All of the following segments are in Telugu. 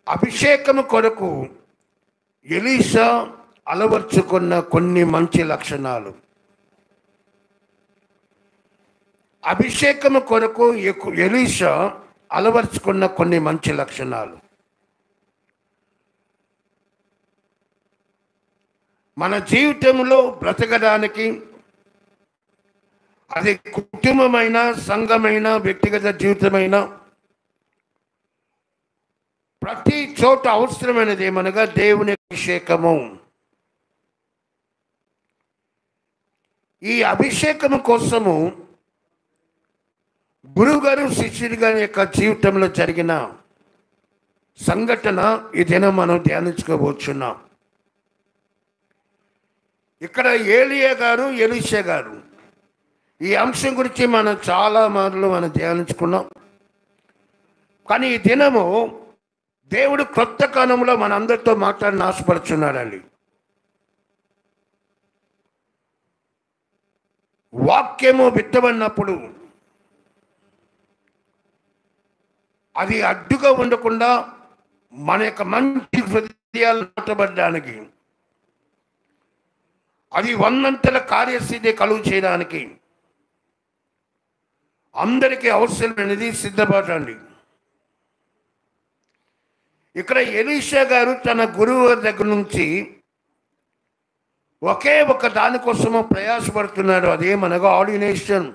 అభిషేకము కొరకు ఎలీషా అలవర్చుకున్న కొన్ని మంచి లక్షణాలు. అభిషేకము కొరకు ఎలీషా అలవర్చుకున్న కొన్ని మంచి లక్షణాలు. మన జీవితంలో బ్రతకడానికి, అది కుటుంబమైన, సంఘమైన, వ్యక్తిగత జీవితమైన, ప్రతి చోట అవసరమైనది ఏమనగా దేవుని అభిషేకము. ఈ అభిషేకము కోసము గురువుగారు శిష్యుడి గారి యొక్క జీవితంలో జరిగిన సంఘటన ఈ దినం మనం ధ్యానించుకోబోతున్నాం. ఇక్కడ ఏలియా గారు, ఎలీషా గారు, ఈ అంశం గురించి మనం చాలా మార్లు ధ్యానించుకున్నాం. కానీ ఈ దినము దేవుడు క్రొత్త కాలంలో మనందరితో మాట్లాడిన ఆశపడుచున్నాడండి. వాక్యము విత్తబడినప్పుడు అది అడ్డుగా ఉండకుండా మన యొక్క మంచి హృదయాలు నాటబడడానికి, అది 100 కార్యసిద్ధి కలుగు చేయడానికి అందరికీ అవసరమైనది సిద్ధపడండి. ఇక్కడ ఎలీషా గారు తన గురువు దగ్గర నుంచి ఒకే ఒక దానికోసము ప్రయాసపడుతున్నాడు. అదేమనగా ఆర్డినేషన్,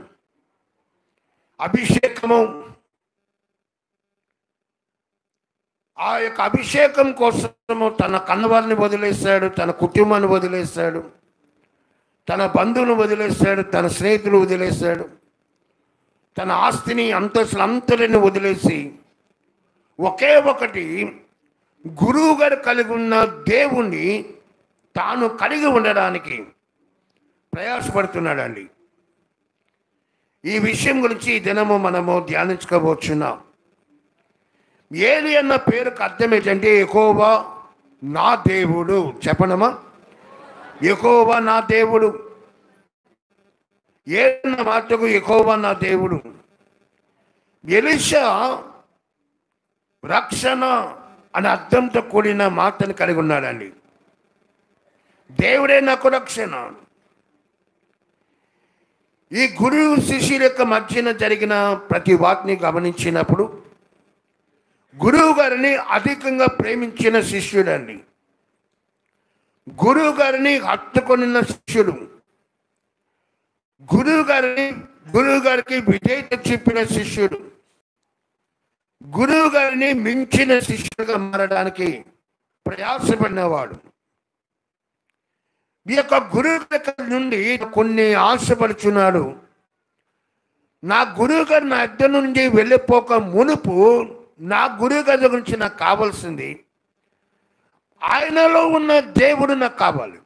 అభిషేకము. ఆ యొక్క అభిషేకం కోసము తన కన్నవారిని వదిలేశాడు, తన కుటుంబాన్ని వదిలేశాడు, తన బంధువును వదిలేశాడు, తన స్నేహితులు వదిలేశాడు, తన ఆస్తిని, అంతస్తులంతటిని వదిలేసి ఒకే ఒకటి గురువు గారు కలిగి ఉన్న దేవుణ్ణి తాను కలిగి ఉండడానికి ప్రయాసపడుతున్నాడండి. ఈ విషయం గురించి ఈ దినము మనము ధ్యానించుకోబోతున్నాం. ఏలి అన్న పేరుకు అర్థం ఏంటంటే యెహోవా నా దేవుడు. చెప్పనమ్మా, యెహోవా నా దేవుడు. ఏలిన మాటకు యెహోవా నా దేవుడు. ఎలీషా రక్షణ అనే అర్థంతో కూడిన మాటను కలిగి ఉన్నాడండి. దేవుడే నాకు రక్షణ. ఈ గురువు శిష్యుల యొక్క మధ్యన జరిగిన ప్రతి వాటిని గమనించినప్పుడు గురువు గారిని అధికంగా ప్రేమించిన శిష్యుడండి. గురువు గారిని హత్తుకొనిన శిష్యుడు, గురువు గారికి విధేయత చూపిన శిష్యుడు, గురువు గారిని మించిన శిష్యుడిగా మారడానికి ప్రయాసపడినవాడు. ఈ యొక్క గురువు దగ్గర నుండి కొన్ని ఆశపడుచున్నాడు. నా గురువు గారు నా ఇద్దరి నుండి వెళ్ళిపోక మునుపు నా గురువు గారి గురించి నాకు కావాల్సింది, ఆయనలో ఉన్న దేవుడు నాకు కావాలి.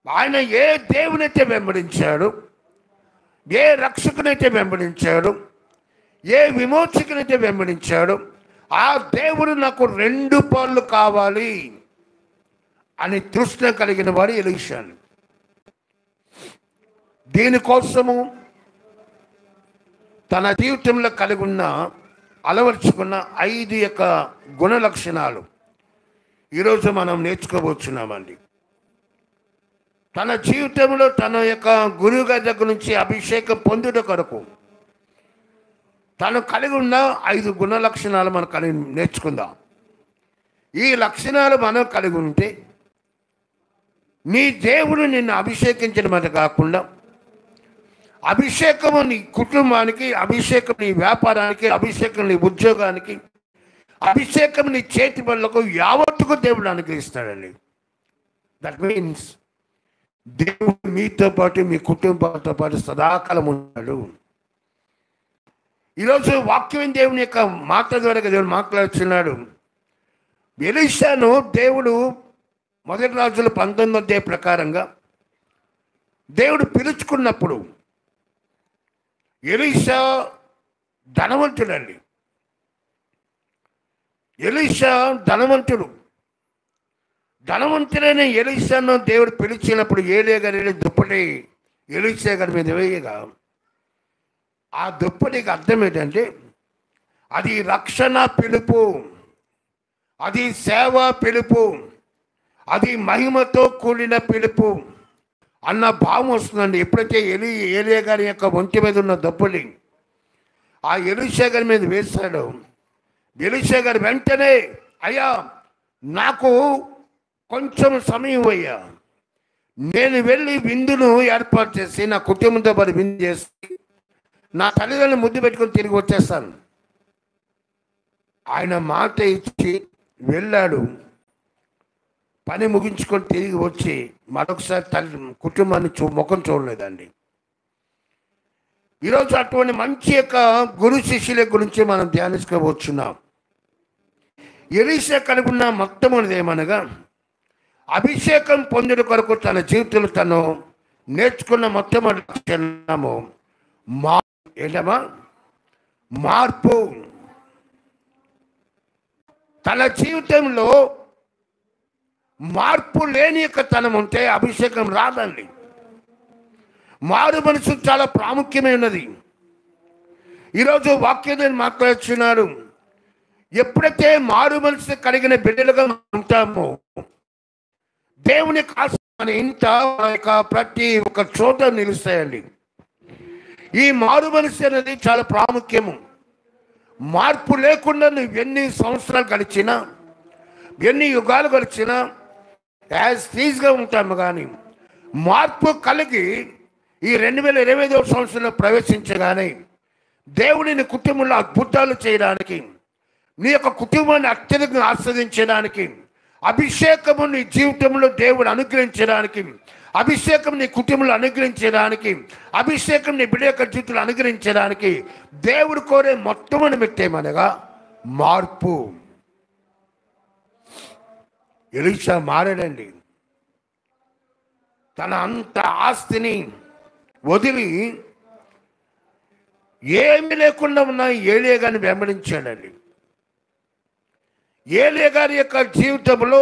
ఆయన ఏ దేవునైతే వెంబడించాడు, ఏ రక్షకునైతే వెంబడించాడు, ఏ విమోచకునైతే వెంబడించాడు, ఆ దేవుడు నాకు 2 పాళ్ళు కావాలి అని తృష్ణ కలిగిన వాడు ఎలీషా. దీనికోసము తన జీవితంలో కలిగి ఉన్న అలవర్చుకున్న 5 యొక్క గుణ లక్షణాలు ఈరోజు మనం నేర్చుకోబోతున్నామండి. తన జీవితంలో తన యొక్క గురువు గారి దగ్గర నుంచి అభిషేకం పొందుట కొరకు తను కలిగి ఉన్న 5 గుణ లక్షణాలు మనం నేర్చుకుందాం. ఈ లక్షణాలు మనం కలిగి ఉంటే నీ దేవుడు నిన్ను అభిషేకించడమే కాకుండా అభిషేకము నీ కుటుంబానికి, అభిషేకం నీ వ్యాపారానికి, అభిషేకం నీ ఉద్యోగానికి, అభిషేకం నీ చేతి పనులకు యావత్తుకు దేవుడు అనుగ్రహిస్తాడండి. దట్ మీన్స్ దేవుడు మీతో పాటు, మీ కుటుంబాలతో పాటు సదాకాలం ఉన్నాడు. ఈరోజు వాక్యం దేవుని యొక్క మాట ద్వారా దేవుడు మాట్లాడుతున్నాడు. ఎలీషాను దేవుడు 1 రాజుల 19వ అధ్యాయం ప్రకారంగా దేవుడు పిలుచుకున్నప్పుడు ఎలీషా ధనవంతుడండి. ఎలీషా ధనవంతుడైన ఎలీషాను దేవుడు పిలిచినప్పుడు ఏలియా గారి దుప్పటి ఎలీషా గారి మీద వేయగా ఆ దుప్పటికి అర్థం ఏంటంటే అది రక్షణ పిలుపు. అది సేవ పిలుపు, అది మహిమతో కూడిన పిలుపు అన్న భావం వస్తుందండి. ఎప్పుడైతే ఏలియా గారి యొక్క ఒంటి మీద ఉన్న దప్పుని ఆ ఎలీషా గారి మీద వేశాడు, ఎలీషా గారు వెంటనే, అయ్యా నాకు కొంచెం సమయం అయ్యా, నేను వెళ్ళి విందును ఏర్పాటు చేసి నా కుటుంబంతో పాటు విందు చేసి నా తల్లిదండ్రులు ముద్దు పెట్టుకొని తిరిగి వచ్చేస్తాను. ఆయన మాట ఇచ్చి వెళ్ళాడు. పని ముగించుకొని తిరిగి వచ్చి మరొకసారి తల్లి కుటుంబాన్ని ముఖం చూడలేదండి. ఈరోజు అటువంటి మంచి యొక్క గురు శిష్యుల గురించి మనం ధ్యానించుకోవచ్చున్నాం. ఎలీషా కలిగి ఉన్న మొట్టమొదటిది ఏమనగా, అభిషేకం పొందుట కొరకు తన జీవితంలో తను నేర్చుకున్న మొట్టమొదటి లక్షణము మార్పు. తన జీవితంలో మార్పు లేని యొక్క తనం ఉంటే అభిషేకం రాదండి. మారు మనసు చాలా ప్రాముఖ్యమైనది. ఈరోజు వాక్యం మాట్లాడుతున్నారు. ఎప్పుడైతే మారు మనసు కలిగిన బిడ్డలుగా ఉంటామో దేవుని మన ఇంట ప్రతి ఒక్క చోట నిలుస్తాయండి. ఈ మారు మనసు అనేది చాలా ప్రాముఖ్యము. మార్పు లేకుండా నువ్వు ఎన్ని సంవత్సరాలు గడిచినా, ఎన్ని యుగాలు గడిచినా యాజ్ టీజ్గా ఉంటాము. కానీ మార్పు కలిగి ఈ 2025వ సంవత్సరంలో ప్రవేశించగానే దేవుడిని కుటుంబంలో అద్భుతాలు చేయడానికి, నీ యొక్క కుటుంబాన్ని అత్యధికంగా ఆస్వాదించడానికి, అభిషేకము నీ జీవితంలో దేవుడు అనుగ్రహించడానికి, అభిషేకం నీ కుటుంబంలో అనుగ్రహించడానికి, అభిషేకం నీ బిడ్డ యొక్క జీవితంలో అనుగ్రహించడానికి దేవుడు కోరే మొట్టమొదటి వ్యక్తేమనగా మార్పు. ఎలీషా మారాడండి. తన అంత ఆస్తిని వదిలి ఏమీ లేకుండా ఉన్న ఏలియా గారిని వెంబడించాడండి. ఏలియా గారి యొక్క జీవితంలో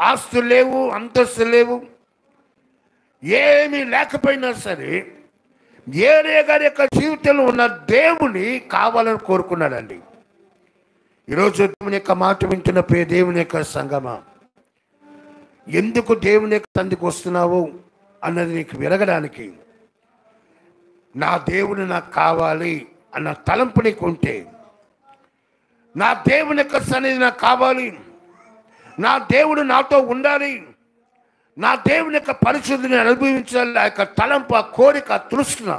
ఆస్తులు లేవు, అంతస్తులు లేవు, ఏమీ లేకపోయినా సరే ఏలియా గారి యొక్క జీవితంలో ఉన్న దేవుని కావాలని కోరుకున్నాడండి. ఈరోజు దేవుని యొక్క మాట వింటున్న దేవుని యొక్క సంగమా, ఎందుకు దేవుని యొక్క సంధికి వస్తున్నావు అన్నది నీకు విరగడానికి, నా దేవుడు నాకు కావాలి అన్న తలంపు నీకు ఉంటే, నా దేవుని యొక్క సన్నిధి నాకు కావాలి, నా దేవుడు నాతో ఉండాలి, నా దేవుని యొక్క పరిశుద్ధిని అనుభవించాలి, ఆ యొక్క తలంపు, ఆ కోరిక, ఆ తృష్ణ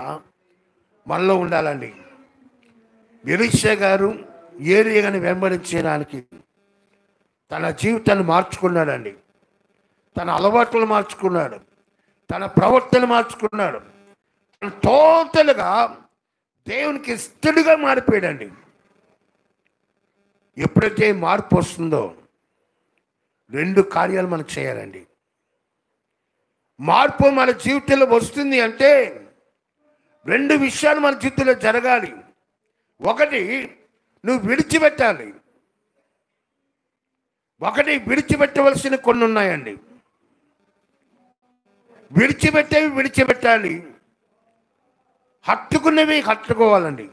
మనలో ఉండాలండి. ఎలీషా గారు ఏలియాని వెంబడించడానికి తన జీవితాన్ని మార్చుకున్నాడండి. తన అలవాట్లు మార్చుకున్నాడు, తన ప్రవర్తన మార్చుకున్నాడు, టోటల్గా దేవునికి ఇష్టడుగా మారిపోయాడండి. ఎప్పుడైతే మార్పు వస్తుందో 2 కార్యాలు మనం చేయాలండి. మార్పు మన జీవితంలో వస్తుంది అంటే 2 విషయాలు మన జీవితంలో జరగాలి. ఒకటి, నువ్వు విడిచిపెట్టాలి. విడిచిపెట్టవలసిన కొన్ని ఉన్నాయండి. విడిచిపెట్టాలి, హత్తుకున్నవి హత్తుకోవాలండి.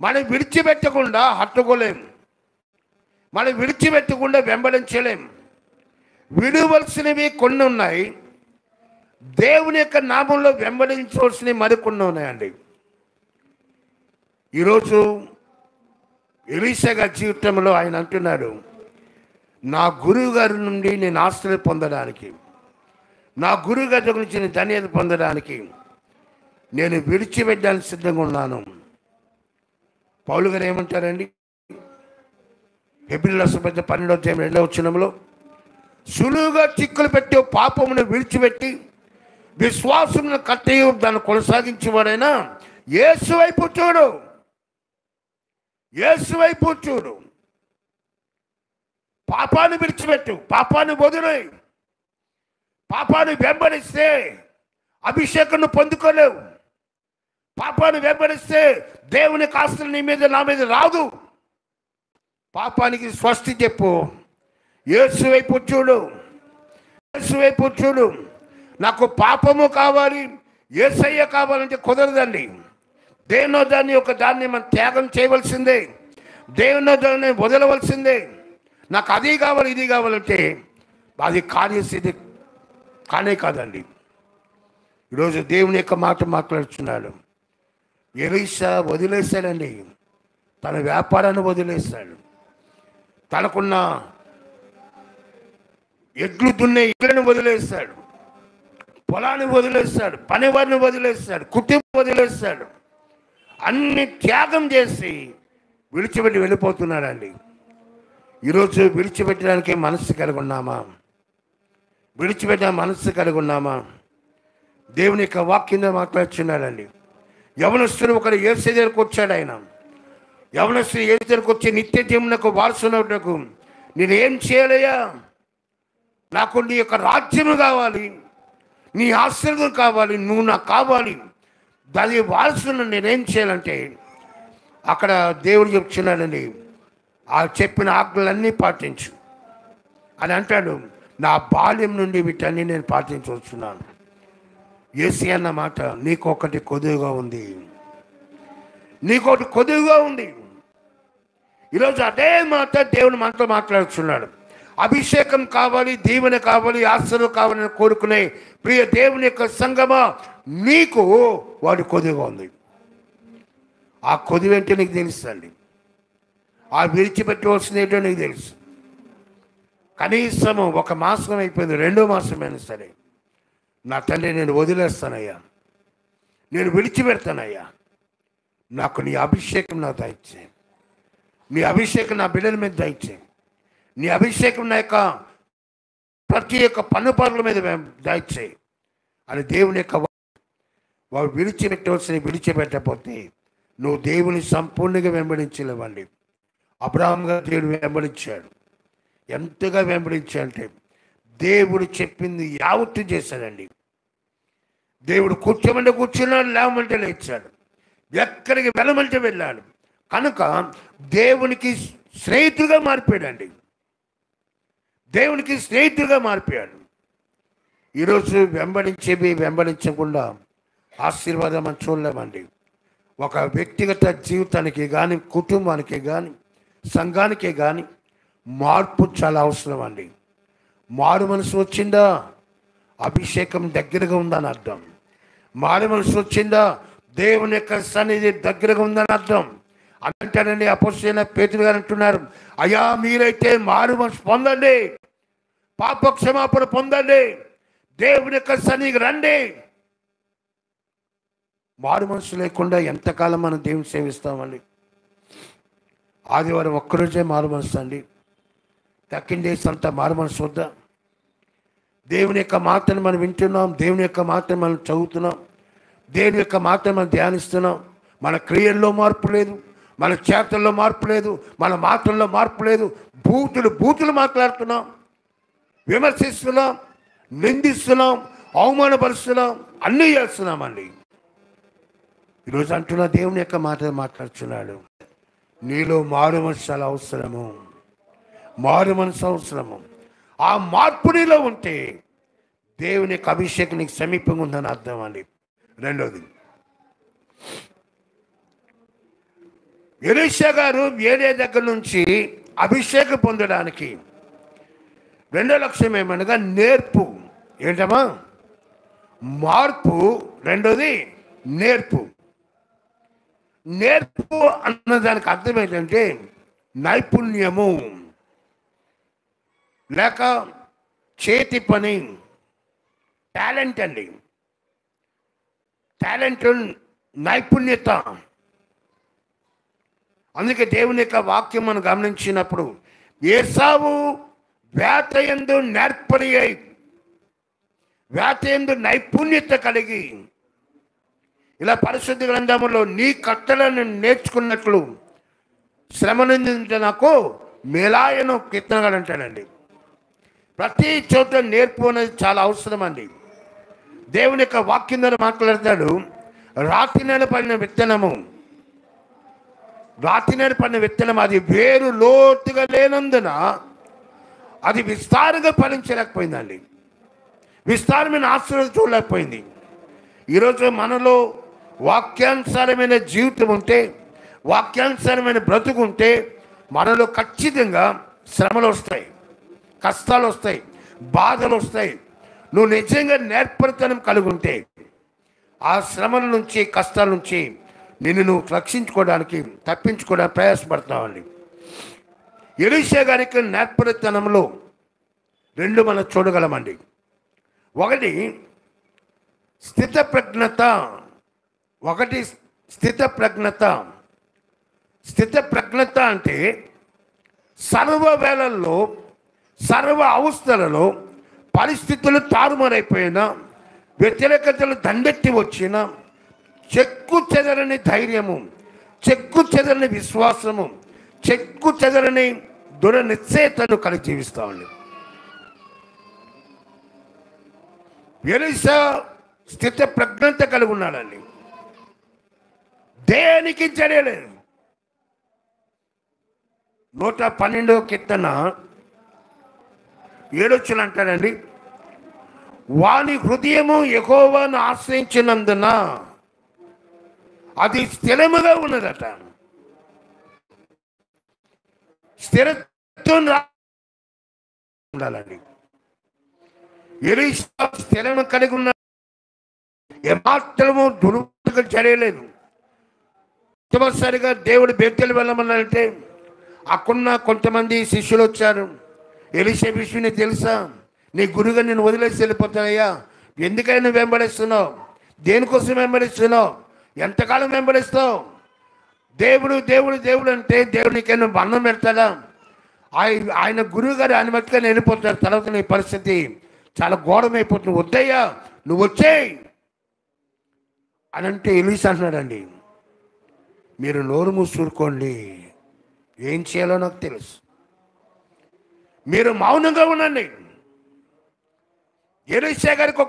మనం విడిచిపెట్టకుండా హత్తుకోలేము, మనం విడిచిపెట్టకుండా వెంబడించలేం. విడవలసినవి కొన్ని ఉన్నాయి, దేవుని యొక్క నామంలో వెంబడించవలసినవి మరికొన్ని ఉన్నాయండి. ఈరోజు ఎలీషా గారి జీవితంలో ఆయన అంటున్నాడు, నా గురువు గారి నుండి నేను ఆస్తులు పొందడానికి, నా గురువు గారి గురించి నేను ధన్యత పొందడానికి నేను విడిచిపెట్టడానికి సిద్ధంగా ఉన్నాను. పౌలు గారు ఏమంటారండి? హెబ్రీయుల పత్రిక 12:2 సులువుగా చిక్కులు పెట్టే పాపమును విడిచిపెట్టి విశ్వాసమును కట్టయు దాన్ని కొనసాగించేవాడైనా యేసు వైపు చూడు. పాపాన్ని విడిచిపెట్టు, పాపాన్ని వదిలేయ్. పాపాన్ని వెంబడిస్తే అభిషేకం పొందుకోలేవు. పాపాన్ని వెంబడిస్తే దేవుని ఆస్తులు నీ మీద నా మీద రాదు. పాపానికి స్వస్తి చెప్పు, యేసు వైపు చూడు. నాకు పాపము కావాలి, యేసయ్య కావాలంటే కుదరదండి. దాన్ని మనం త్యాగం చేయవలసిందే, దేవుని దాన్ని వదలవలసిందే. నాకు అది కావాలి ఇది కావాలంటే అది కార్యసిద్ధి కానే కాదండి. ఈరోజు దేవుని యొక్క మాట మాట్లాడుతున్నాడు. ఎలీషా వదిలేశాడండి, తన వ్యాపారాన్ని వదిలేశాడు, తనకున్న ఎడ్లు దున్నే ఇళ్ళను వదిలేశాడు, పొలాన్ని వదిలేశాడు, పనివారిని వదిలేశాడు, కుటుంబం వదిలేశాడు. అన్ని త్యాగం చేసి విడిచిపెట్టి వెళ్ళిపోతున్నాడండి. ఈరోజు విడిచిపెట్టడానికి మనస్సు కలిగి ఉన్నామా? విడిచిపెట్టే మనస్సు కలిగి ఉన్నామా? దేవుని యొక్క వాక్యంలో మాట్లాడుతున్నాడండి. యవనస్తుడు ఒకడు యేసు దగ్గరకు వచ్చాడు. ఆయన యవనస్తుడు యేసు దగ్గరకు వచ్చి నిత్య జీవనకు వారసునకు నేనేం చేయాలయ్యా? నాకు నీ యొక్క రాజ్యము కావాలి, నీ ఆశీర్వాదం కావాలి, నువ్వు నాకు కావాలి, దాని వారసును నేనేం చేయాలంటే అక్కడ దేవుడు చెప్తున్నాడండి, ఆ చెప్పిన ఆజ్ఞలన్నీ పాటించు అని అంటాడు. నా బాల్యం నుండి వీటన్నీ నేను పాటించవచ్చున్నాను. యేసయ్య అన్న మాట, నీకొకటి కొద్దుగా ఉంది, నీకొకటి కొద్దుగా ఉంది. ఈరోజు అదే మాట దేవుని మనతో మాట్లాడుతున్నాడు. అభిషేకం కావాలి, దీవెన కావాలి, ఆశీర్వాదం కావాలని కోరుకునే ప్రియ దేవుని యొక్క సంగమా, నీకు వాడి కొద్దుగా ఉంది. ఆ కొద్ది వెంటే నీకు తెలుస్తుంది, ఆ విడిచిపెట్టవలసిన ఏంటో నీకు తెలుసు. కనీసము 1 మాసం అయిపోయింది, 2వ మాసమైనా సరే, నా తండ్రి నేను వదిలేస్తానయ్యా, నేను విడిచిపెడతానయ్యా, నాకు నీ అభిషేకం నాకు దయచే, నీ అభిషేకం నా బిడ్డల మీద దయచే, నీ అభిషేకం నా యొక్క ప్రతి ఒక్క పన్నుపాట్ల మీద దయచే అని దేవుని యొక్క వాడు విడిచిపెట్టకపోతే నువ్వు దేవుని సంపూర్ణంగా వెంబడించలేవండి. అబ్రహాం గారు దేవుడు వెంబడించాడు. ఎంతగా వెంబడించాడంటే దేవుడు చెప్పింది యావత్తు చేశాడండి. దేవుడు కూర్చోమంటే కూర్చున్నాడు, లేవమంటే లేచాడు, ఎక్కడికి వెళ్ళమంటే వెళ్ళాడు. కనుక దేవునికి స్నేహితుడిగా మారిపోయాడండి, దేవునికి స్నేహితుడిగా మారిపోయాడు. ఈరోజు వెంబడించకుండా ఆశీర్వాదం అని చూడలేమండి. ఒక వ్యక్తిగత జీవితానికి కానీ, కుటుంబానికి కానీ, సంఘానికే కానీ మార్పు చాలా అవసరం అండి. మారు మనసు వచ్చిందా, అభిషేకం దగ్గరగా ఉందని అర్థం. మారు మనసు వచ్చిందా, దేవుని యొక్క సన్నిధి దగ్గరగా ఉందని అర్థం. అంటాడండి అపోస్తలుడైన పేతురు గారు అంటున్నారు, అయ్యా మీరైతే మారు మనసు పొందండి, పాప క్షమాపణ పొందండి, దేవుని యొక్క సన్నిధికి రండి. మారు మనసు లేకుండా ఎంతకాలం మనం దేవుని సేవిస్తామండి? ఆదివారం ఒక్కరోజే మారు మనసు అండి, తక్కిన డేస్ అంతా మారు మనసు వద్దా? దేవుని యొక్క మాటను మనం వింటున్నాం, దేవుని యొక్క మాటను మనం చదువుతున్నాం, దేవుని యొక్క మాటను మనం ధ్యానిస్తున్నాం. మన క్రియల్లో మార్పు లేదు, మన చేతల్లో మార్పు లేదు, మన మాటల్లో మార్పు లేదు. బూతులు మాట్లాడుతున్నాం, విమర్శిస్తున్నాం, నిందిస్తున్నాం, అవమానపరుస్తున్నాం, అన్నీ చేస్తున్నామండి. ఈరోజు అంటున్నా దేవుని యొక్క మాట మాట్లాడుతున్నాడు, నీలో మారు మనసు చాలా అవసరము, మారు మనసు అవసరము. ఆ మార్పు నీలో ఉంటే దేవుని యొక్క అభిషేకం నీకు సమీపంగా ఉందని అర్థం అండి. రెండోది, ఎలీషా గారు వేరే దగ్గర నుంచి అభిషేకం పొందడానికి 2వ లక్ష్యం ఏమనగా నేర్పు. ఏంటమ్మా? మార్పు. రెండోది నేర్పు. నేర్పు అన్నదానికి అర్థం ఏంటంటే నైపుణ్యము లేక చేతి పని, టాలెంట్ అండి. టాలెంట్, నైపుణ్యత. అందుకే దేవుని యొక్క వాక్యం మనం గమనించినప్పుడు ఏసావు వేటయందు నేర్పరి అయి, వేటయందు నైపుణ్యత కలిగి, ఇలా పరిశుద్ధ గ్రంథములో నీ కట్టలను నేర్చుకున్నట్లు శ్రమనిందించే నాకు మేలాయను కీర్తనగా అంటాడండి. ప్రతి చోట నేర్పు అనేది చాలా అవసరం అండి. దేవుని యొక్క వాక్యం ద్వారా మాట్లాడతాడు, రాతి నేల పడిన విత్తనము, రాతి నేల పడిన విత్తనం అది వేరు లోతుగా లేనందున అది విస్తారంగా ఫలించలేకపోయిందండి, విస్తారమైన ఆశీర్వాదం చూడలేకపోయింది. ఈరోజు మనలో వాక్యానుసారమైన జీవితం ఉంటే, వాక్యానుసారమైన బ్రతుకుంటే మనలో ఖచ్చితంగా శ్రమలు వస్తాయి, కష్టాలు వస్తాయి, బాధలు వస్తాయి. నువ్వు నిజంగా నేర్పరితనం కలిగి ఉంటే ఆ శ్రమల నుంచి, కష్టాల నుంచి నువ్వు రక్షించుకోవడానికి, తప్పించుకోవడానికి ప్రయాసపడతావండి. ఎలీషా గారికి నేర్పరితనంలో రెండు మనం చూడగలమండి. ఒకటి స్థితప్రజ్ఞత. స్థితప్రజ్ఞత అంటే సర్వ వేళల్లో, సర్వ అవస్థలలో, పరిస్థితులు తారుమారైపోయినా, వ్యతిరేకతలు దండెత్తి వచ్చిన చెక్కు చెదరని ధైర్యము, చెక్కు చెదరని విశ్వాసము, చెక్కు చెదరని దృఢ నిశ్చయతను కలిగి జీవిస్తామండి. ఎలీషా స్థిత ప్రజ్ఞత కలిగి ఉన్నాడండి. దేనికి చర్యలేదు. 112వ కీర్తన 7 అంటాడండి, వాని హృదయము యెహోవాను ఆశ్రయించినందున అది స్థిరముగా ఉన్నదట. స్థిరత్వం ఉండాలండి. ఎలీషా స్థిరము కలిగి ఉన్న, ఏమాత్రము దుర్మార్గం చేయలేదు. మొట్టమొదటిసారిగా దేవుడు బేతేలు వెళ్ళమన్నారంటే అక్కడున్న కొంతమంది శిష్యులు వచ్చారు. ఎలీషా విషయం నీకు తెలుసా? నీ గురువుగా నేను వదిలేసి వెళ్ళిపోతానయ్యా, ఎందుకైనా వెంబడిస్తున్నావు? దేనికోసం వెంబడిస్తున్నావు? ఎంతకాలం వెంబడిస్తావు? దేవుడు దేవుడు దేవుడు అంటే దేవుడు నీకైనా బంధం పెడతాడా? ఆయన గురువు గారు ఆయన మట్టుగా వెళ్ళిపోతాడు. తర్వాత నీ పరిస్థితి చాలా ఘోరమైపోతుంది. వద్దయ్యా, నువ్వు వచ్చేయి అని అంటే ఎలీషా అంటున్నాడండి, మీరు నోరు మూసుకోండి, ఏం చేయాలో నాకు తెలుసు, మీరు మౌనంగా ఉండండి. ఎలీషా గారికి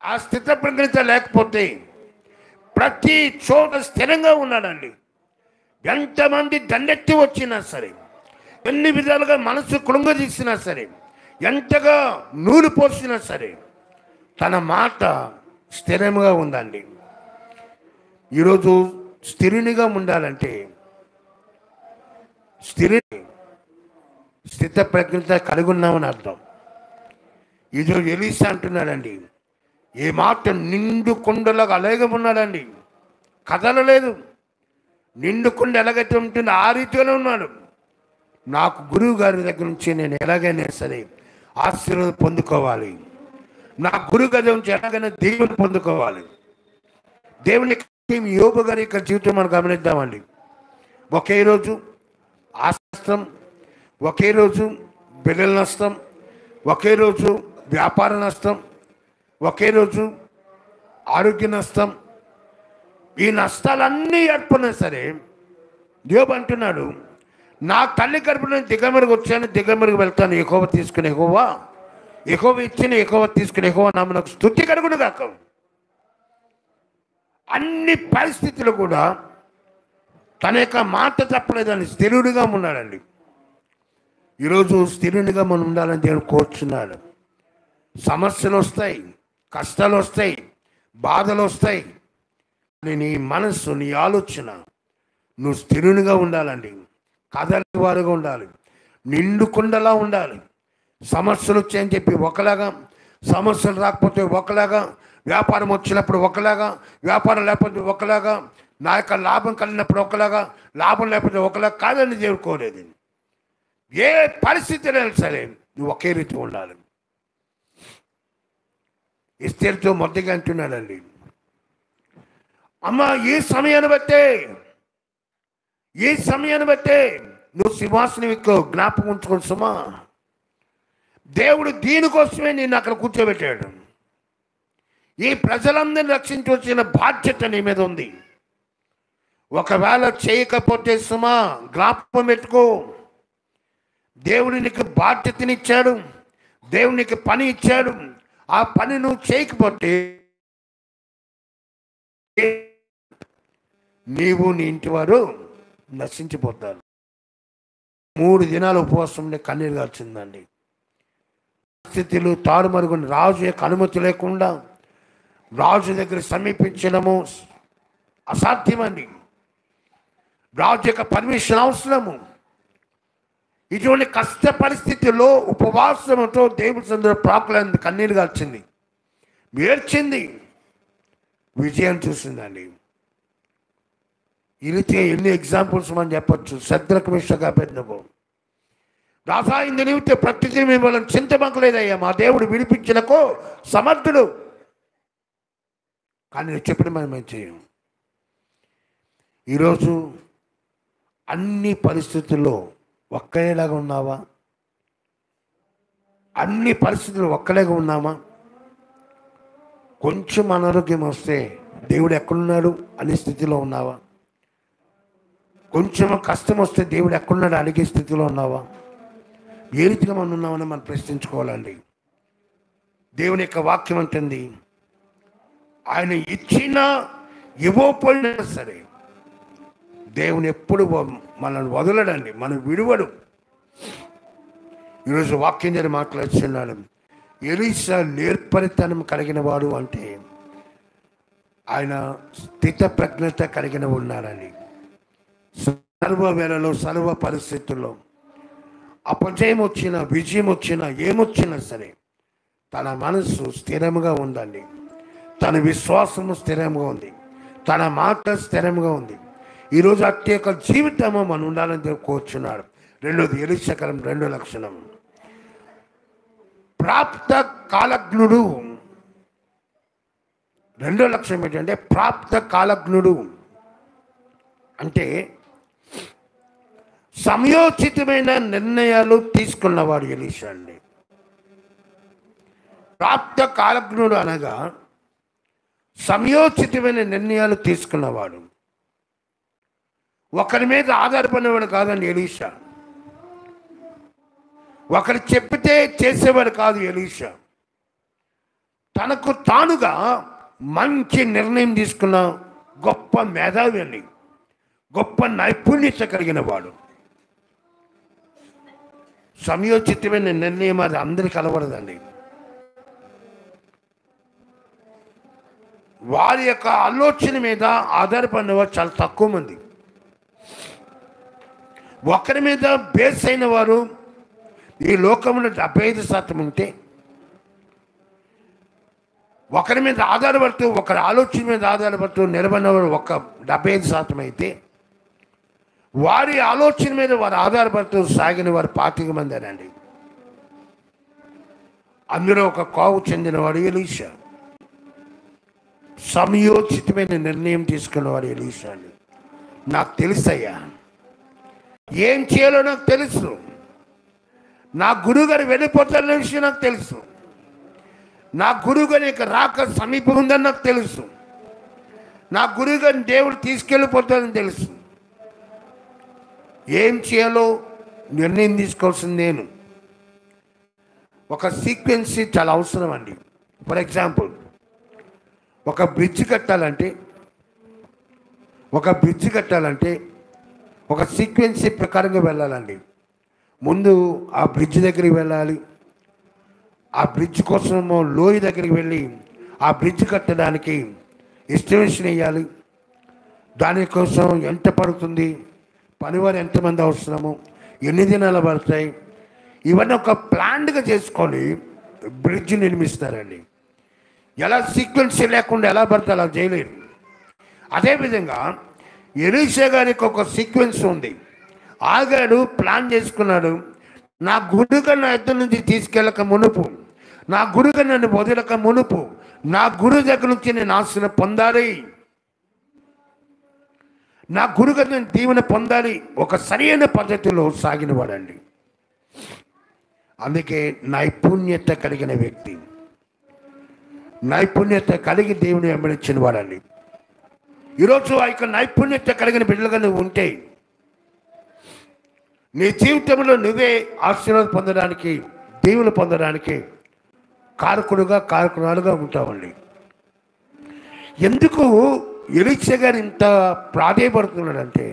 ఆ స్థితప్రజ్ఞత లేకపోతే ప్రతి చోట స్థిరంగా ఉన్నాడండి. ఎంతమంది దండెత్తి వచ్చినా సరే, ఎన్ని విధాలుగా మనసు కృంగదీసినా సరే, ఎంతగా నూనె పోసినా సరే, తన మాట స్థిరంగా ఉందండి. ఈరోజు స్థిరునిగా ఉండాలంటే స్థితప్రజ్ఞత కలిగి ఉన్నామని అర్థం. ఈరోజు ఎలీషా అంటున్నాడండి, ఏ మాట నిండు కుండలాగా అలాగే ఉన్నాడండి, కదలలేదు. నిండు కుండ ఎలాగైతే ఉంటుందో ఆ రీతిలోనే ఉన్నాడు. నాకు గురువు గారి దగ్గర నుంచి నేను ఎలాగైనా సరే ఆశీర్వాదం పొందుకోవాలి, నా గురువు గారి నుంచి ఎలాగైనా దేవుని పొందుకోవాలి. దేవుని యోబు గారి యొక్క జీవితం మనం గమనిద్దామండి. ఒకే రోజు ఆస్తం, ఒకే రోజు బిడ్డల నష్టం, ఒకే రోజు వ్యాపార నష్టం, ఒకే రోజు ఆరోగ్య నష్టం. ఈ నష్టాలన్నీ ఏర్పడినా సరే యోబు అంటున్నాడు, నా తల్లి గర్భంలో దిగమరుగు వచ్చాను, దిగమరుగు వెళ్తాను. యెహోవా తీసుకుని యెహోవా ఇచ్చిన యెహోవా తీసుకుని యెహోవా నామమునకు స్తుతి కలుగును గాక. అన్ని పరిస్థితులు కూడా తన యొక్క మాట తప్పలేదని స్థిరుడిగా ఉన్నాడండి. ఈరోజు స్థిరునిగా మనం ఉండాలని దేవుడు కోరుచున్నాడు. సమస్యలు వస్తాయి, కష్టాలు వస్తాయి, బాధలు వస్తాయి, నీ మనస్సు, నీ ఆలోచన నువ్వు స్థిరునిగా ఉండాలండి. కదలి వారుగా ఉండాలి, నిండుకుండలా ఉండాలి. సమస్యలు వచ్చాయని చెప్పి ఒకలాగా, సమస్యలు రాకపోతే ఒకలాగా, వ్యాపారం వచ్చినప్పుడు ఒకలాగా, వ్యాపారం లేకపోతే ఒకలాగా, నా యొక్క లాభం కలిగినప్పుడు ఒకలాగా, లాభం లేకపోతే ఒకలాగా కాదని దేవుడు కోరేది. ఏ పరిస్థితిలో సరే నువ్వు ఒకే రీతి ఉండాలి. ఎస్తేరుతో మొదటిగా అంటున్నాడండి, అమ్మ ఈ సమయాన్ని బట్టే నువ్వు సింహాసనం ఎక్కువ జ్ఞాపకం ఉంచుకోండి సుమా. దేవుడు దీనికోసమే నేను అక్కడ కూర్చోబెట్టాడు. ఈ ప్రజలందరినీ రక్షించవలసిన బాధ్యత నీ మీద ఉంది. ఒకవేళ చేయకపోతే సుమా జ్ఞాపకం పెట్టుకో, దేవుడు నీకు బాధ్యతనిచ్చాడు, దేవుడు నీకు పని ఇచ్చాడు. ఆ పని నువ్వు చేయకపోతే నీవు నీ ఇంటి వారు నశించిపోతారు. 3 దినాలు ఉపవాసం కన్నీరు గార్చిందండి. స్థితిలో తారుమరుగుని రాజు యొక్క అనుమతి లేకుండా రాజు దగ్గర సమీపించడము అసాధ్యమండి. రాజు యొక్క పర్మిషన్ అవసరము. ఇటువంటి కష్ట పరిస్థితుల్లో ఉపవాసంతో దేవుడి సన్నిధిలో ప్రాకులంది, కన్నీరు గార్చింది, ఏడ్చింది, విజయం చూసిందండి. ఈ రీతిగా ఎన్ని ఎగ్జాంపుల్స్ మనం చెప్పచ్చు. శద్రకు, మేషకు, అబేద్నెగో, రాజా ఇందు నిమిత్తం ప్రత్యుతి మిమ్మల్ని చింతమక్కలేదయ్యా, మా దేవుడు విడిపించలకు సమర్థుడు, కానీ నేను చెప్పిన మనం చేయం. ఈరోజు అన్ని పరిస్థితుల్లో ఒక్కలేలాగా ఉన్నావా? అన్ని పరిస్థితులు ఒక్కలేగా ఉన్నామా? కొంచెం అనారోగ్యం వస్తే దేవుడు ఎక్కడున్నాడు అనే స్థితిలో ఉన్నావా? కొంచెం కష్టం వస్తే దేవుడు ఎక్కడున్నాడు అడిగే స్థితిలో ఉన్నావా? ఏ రీతిగా మనం ఉన్నామని మనం ప్రశ్నించుకోవాలండి. దేవుని యొక్క వాక్యం అంటుంది, ఆయన ఇచ్చినా ఇవ్వకపోయినా సరే దేవుని ఎప్పుడు మనల్ని వదలడండి, మనం విడువడు. ఈరోజు వాక్యం జరిగి మాట్లాడుతున్నాడు. ఎలీషా నేర్పరితనం కలిగిన వాడు అంటే ఆయన స్థిత ప్రజ్ఞత కలిగిన ఉన్నాడని. సర్వ వేళలో, సర్వ పరిస్థితుల్లో అపజయం వచ్చినా, విజయం వచ్చినా, ఏమొచ్చినా సరే తన మనసు స్థిరంగా ఉందండి. తన విశ్వాసము స్థిరంగా ఉంది, తన మాట స్థిరంగా ఉంది. ఈరోజు అట్టి యొక్క జీవితము మనం ఉండాలని కోరుచున్నాడు. రెండోది, ఎలీషా రెండో లక్షణం, ప్రాప్త కాలజ్ఞుడు. రెండో లక్షణం ఏంటంటే ప్రాప్త కాలజ్ఞుడు అంటే సమయోచితమైన నిర్ణయాలు తీసుకున్నవాడు ఎలీషా అండి. ప్రాప్త కాలజ్ఞుడు అనగా సమయోచితమైన నిర్ణయాలు తీసుకున్నవాడు. ఒకరి మీద ఆధారపడినవాడు కాదండి ఎలీషా. ఒకరు చెప్పితే చేసేవాడు కాదు ఎలీషా. తనకు తానుగా మంచి నిర్ణయం తీసుకున్న గొప్ప మేధావి అండి, గొప్ప నైపుణ్యత కలిగిన వాడు. సమయోచితమైన నిర్ణయం అది అందరికి కలవడదండి. వారి యొక్క ఆలోచన మీద ఆధారపడిన వారు చాలా తక్కువ మంది. ఒకరి మీద బేస్ అయిన వారు ఈ లోకంలో 75% ఉంటే, ఒకరి మీద ఆధారపడుతూ, ఒకరి ఆలోచన మీద ఆధారపడుతూ నిలబడిన వారు ఒక 75% అయితే, వారి ఆలోచన మీద వారు ఆధారపడుతూ సాగిన వారు 25 మంది అనండి. అందులో ఒక కోవు చెందినవాడు ఎలీషా. సమయోచితమైన నిర్ణయం తీసుకున్నవాడు ఎలీషా అండి. నాకు తెలుసయ్యా, ఏం చేయాలో నాకు తెలుసు. నా గురువుగారు వెళ్ళిపోతారనే విషయం నాకు తెలుసు. నా గురువుగారి యొక్క రాక సమీపం ఉందని నాకు తెలుసు. నా గురువుగారిని దేవుడు తీసుకెళ్ళిపోతారని తెలుసు. ఏం చేయాలో నిర్ణయం తీసుకోవాల్సింది నేను. ఒక సీక్వెన్సీ చాలా అవసరం అండి. ఫర్ ఎగ్జాంపుల్, ఒక బ్రిడ్జ్ కట్టాలంటే ఒక సీక్వెన్సీ ప్రకారంగా వెళ్ళాలండి. ముందు ఆ బ్రిడ్జ్ దగ్గరికి వెళ్ళాలి. ఆ బ్రిడ్జ్ కోసము లోయ దగ్గరికి వెళ్ళి ఆ బ్రిడ్జ్ కట్టడానికి ఎస్టిమేషన్ వేయాలి. దానికోసం ఎంత పడుతుంది, పనివారు ఎంతమంది అవసరము, ఎన్ని దినాలు పడతాయి, ఇవన్నీ ఒక ప్లాన్గా చేసుకొని బ్రిడ్జ్ నిర్మిస్తారండి. ఎలా సీక్వెన్సీ లేకుండా ఎలా పడితే అలా చేయలేరు. అదేవిధంగా ఎలీషా గారికి ఒక సీక్వెన్స్ ఉంది. ఆగాడు, ప్లాన్ చేసుకున్నాడు. నా గురుగా నా ఇద్దరి నుంచి తీసుకెళ్ళక మునుపు, నా గురుగా నన్ను వదలక మునుపు, నా గురువు దగ్గర నుంచి నేను ఆశను పొందాలి, నా గురుగా నేను దీవెన పొందాలి. ఒక సరైన పద్ధతిలో సాగినవాడండి. అందుకే నైపుణ్యత కలిగిన వ్యక్తి, నైపుణ్యత కలిగి దేవుని వెంబడించిన వాడండి. ఈరోజు ఆ యొక్క నైపుణ్యత కలిగిన బిడ్డలుగా నువ్వు ఉంటే నీ జీవితంలో నువ్వే ఆశీర్వాదం పొందడానికి, దీవులు పొందడానికి కారకురాలుగా ఉంటామండి. ఎందుకు ఎలీషా గారు ఇంత ప్రాధేయపడుతున్నాడంటే,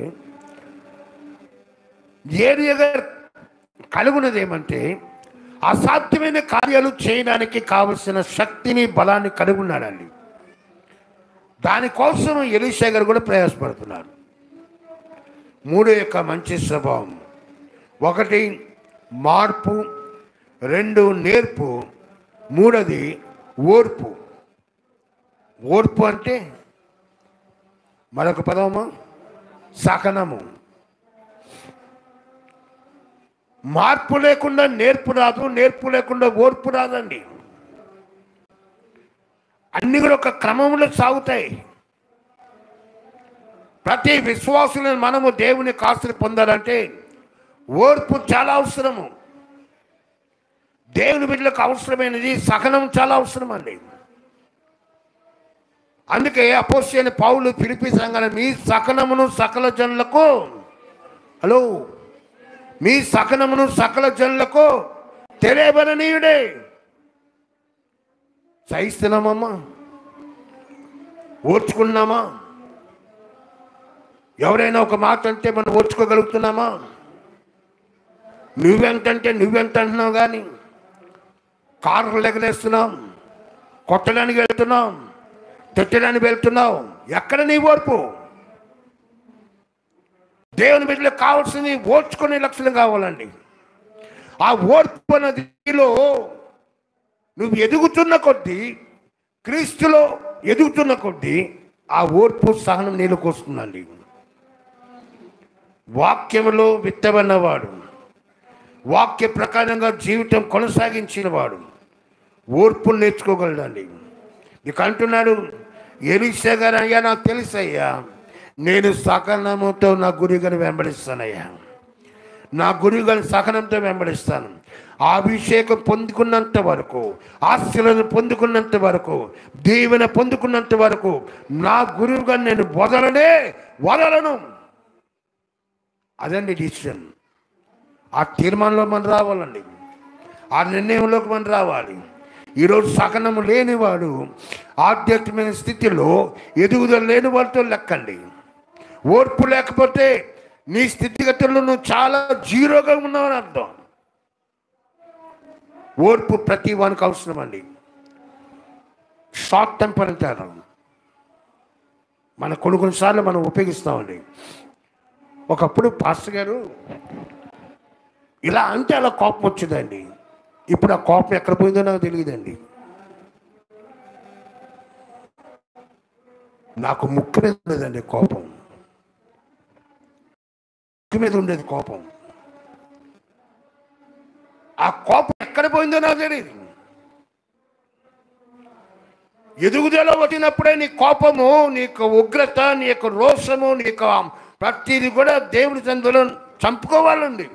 ఏలియా కలుగున్నది ఏమంటే అసాధ్యమైన కార్యాలు చేయడానికి కావలసిన శక్తిని, బలాన్ని కలిగి ఉన్నాడండి. దానికోసం ఎలీషా గారు కూడా ప్రయాసపడుతున్నారు. 3 యొక్క మంచి స్వభావం. 1 మార్పు, 2 నేర్పు, 3 ఓర్పు. ఓర్పు అంటే మరొక పదము సహనము. మార్పు లేకుండా నేర్పు రాదు, నేర్పు లేకుండా ఓర్పు రాదండి. అన్ని కూడా ఒక క్రమంలో సాగుతాయి. ప్రతి విశ్వాసులను మనము దేవుని ఆశీర్వాదం పొందాలంటే ఓర్పు చాలా అవసరము. దేవుని బిడ్డలకు అవసరమైనది సహనం చాలా అవసరం అండి. అందుకే అపోస్తలుడైన పౌలు ఫిలిప్పీ సంఘాన్ని మీ సహనమును సకల జనులకు మీ సహనమును సకల జనులకు తెలియబడనీయుడే. సహిస్తున్నామమ్మా? ఓర్చుకున్నామా? ఎవరైనా ఒక మాట అంటే మనం ఓర్చుకోగలుగుతున్నామా? నువ్వెంతంటే నువ్వెంత అంటున్నావు, కానీ కార్లు ఎగరేస్తున్నాం, కొట్టడానికి వెళ్తున్నాం, తిట్టడానికి వెళ్తున్నావు. ఎక్కడ నీ ఓర్పు? దేవుని బిడ్డలకు కావాల్సింది ఓర్చుకునే లక్షణం కావాలండి. ఆ ఓర్పు అన్నదిలో నువ్వు ఎదుగుతున్న కొద్దీ, క్రీస్తులో ఎదుగుతున్న కొద్దీ ఆ ఓర్పు సహనం నీళ్ళకు వస్తుందండి. వాక్యములో విత్తబడినవాడు, వాక్య ప్రకారంగా జీవితం కొనసాగించిన వాడు ఓర్పును నేర్చుకోగలడండి. నీకు అంటున్నాడు ఎలీషా గారు, అయ్యా నాకు తెలుసయ్యా, నేను సహనముతో నా గురువుగారిని వెంబడిస్తానయ్యా, నా గురువుగారిని సహనంతో వెంబడిస్తాను. అభిషేకం పొందుకున్నంత వరకు, ఆశీర్వాదం పొందుకున్నంత వరకు, దీవెన పొందుకున్నంత వరకు నా గురువుగారిని నేను వదలను. అదండి డిసిషన్. ఆ తీర్మానంలో మనం రావాలండి, ఆ నిర్ణయంలోకి మనం రావాలి. ఈరోజు సహనము లేనివాడు ఆధ్యాత్మిక స్థితిలో ఎదుగుదల లేని వాడితో లెక్కండి. ఓర్పు లేకపోతే నీ స్థితిగతుల్లో నువ్వు చాలా జీరోగా ఉన్నావని అర్థం. ఓర్పు ప్రతి వానికి అవసరం అండి. షార్ట్ టెంపర్ అంటారు, మన కొన్నిసార్లు మనం ఉపయోగిస్తామండి. ఒకప్పుడు పాస్టర్ గారు ఇలా అంటే అలా కోపం వచ్చిందండి. ఇప్పుడు ఆ కోపం ఎక్కడ పోయిందో నాకు తెలియదండి. నాకు ముక్కు మీద ఉండేదండి కోపం, ముక్కు మీద ఉండేది కోపం. ఆ కోపం ఎక్కడ పోయిందో నాకు తెలియదు. ఎదుగుదల వచ్చినప్పుడే నీ కోపము, నీ యొక్క ఉగ్రత, నీ యొక్క రోషము, నీ యొక్క ప్రతిదీ కూడా దేవుని సందులో చంపుకోవాలండి.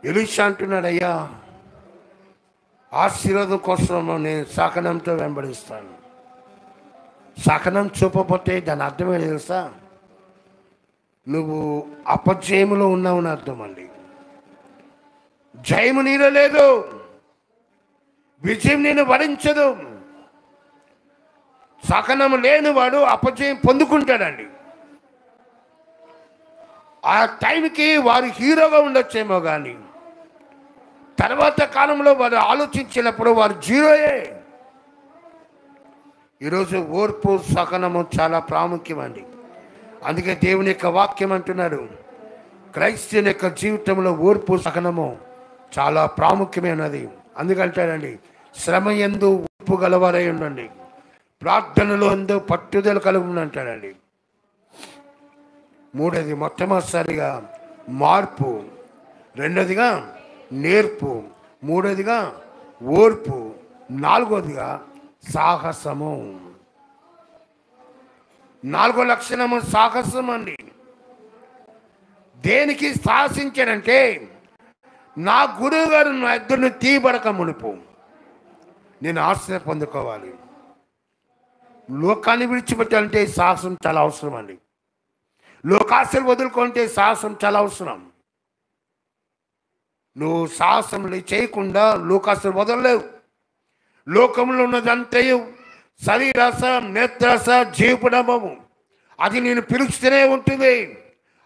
ఎలీషా అంటున్నాడు, అయ్యా ఆశీర్వాదం కోసం నేను సహనంతో వెంబడిస్తాను. సహనం చూపకపోతే దాని అర్థమే తెలుసా? నువ్వు అపజయములో ఉన్నావని అర్థం అండి. జయము నీలో లేదు, విజయం నేను వరించదు. సహనం లేనివాడు అపజయం పొందుకుంటాడండి. ఆ టైంకి వారు హీరోగా ఉండొచ్చేమో, కానీ తర్వాత కాలంలో వారు ఆలోచించినప్పుడు వారు జీరోయే. ఈరోజు ఓర్పు సహనము చాలా ప్రాముఖ్యమండి. అందుకే దేవుని యొక్క వాక్యం అంటున్నాడు, క్రైస్తవుని యొక్క జీవితంలో ఓర్పు సహనము చాలా ప్రాముఖ్యమైనది. అందుకంటాడండి, శ్రమ యందు ఓర్పు గలవారై ఉండండి, ప్రార్థనలో ఎందు పట్టుదల కలుగుని అంటాడండి. 3 మొట్టమొదటిసారిగా మార్పు, 2గా నేర్పు, 3గా ఓర్పు, 4గా సాహసము. 4వ లక్షణము సాహసం అండి. దేనికి సాహసించాడంటే, నా గురువు గారు నా ఇద్దరిని తీయబడక మునుపు నేను ఆశ్రయం పొందుకోవాలి. లోకాన్ని విడిచిపెట్టాలంటే సాహసం చాలా అవసరం అండి. లోకాశలు వదులుకుంటే సాహసం చాలా అవసరం. నువ్వు సాహసం చేయకుండా లోకాశలు వదలలేవు. లోకంలో ఉన్నదంతయు శరీరాశ, నేత్రాశ, జీవపుడమము, అది నేను పిలుస్తూనే ఉంటుంది.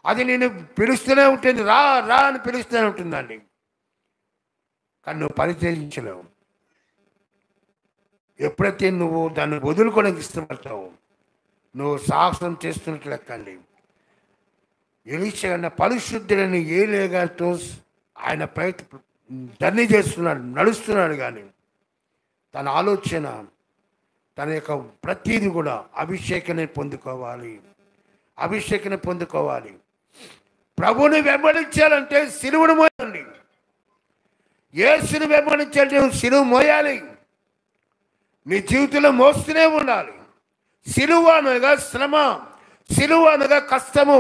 అది నేను పిలుస్తూనే ఉంటుంది, రా రా అని పిలుస్తూనే ఉంటుందండి. కానీ నువ్వు పరిచయించలేవు. ఎప్పుడైతే నువ్వు దాన్ని వదులుకోవడానికి ఇష్టపడతావు, నువ్వు సాహసం చేస్తున్నట్లు లెక్కండి. ఎలీషా అన్న పరిశుద్ధులని ఏలియాతో ఆయన ధర్ని చేస్తున్నాడు, నడుస్తున్నాడు. కానీ తన ఆలోచన, తన యొక్క ప్రతీది కూడా అభిషేకాన్ని పొందుకోవాలి, అభిషేకాన్ని పొందుకోవాలి. ప్రభుని వెంబడించాలంటే సిలువను మోయాలి. యేసుని వెంబడించాలంటే నువ్వు సిలువ మోయాలి. నీ జీవితంలో మోస్తూనే ఉండాలి. సిలువ అనగా శ్రమ, సిలువ అనగా కష్టము,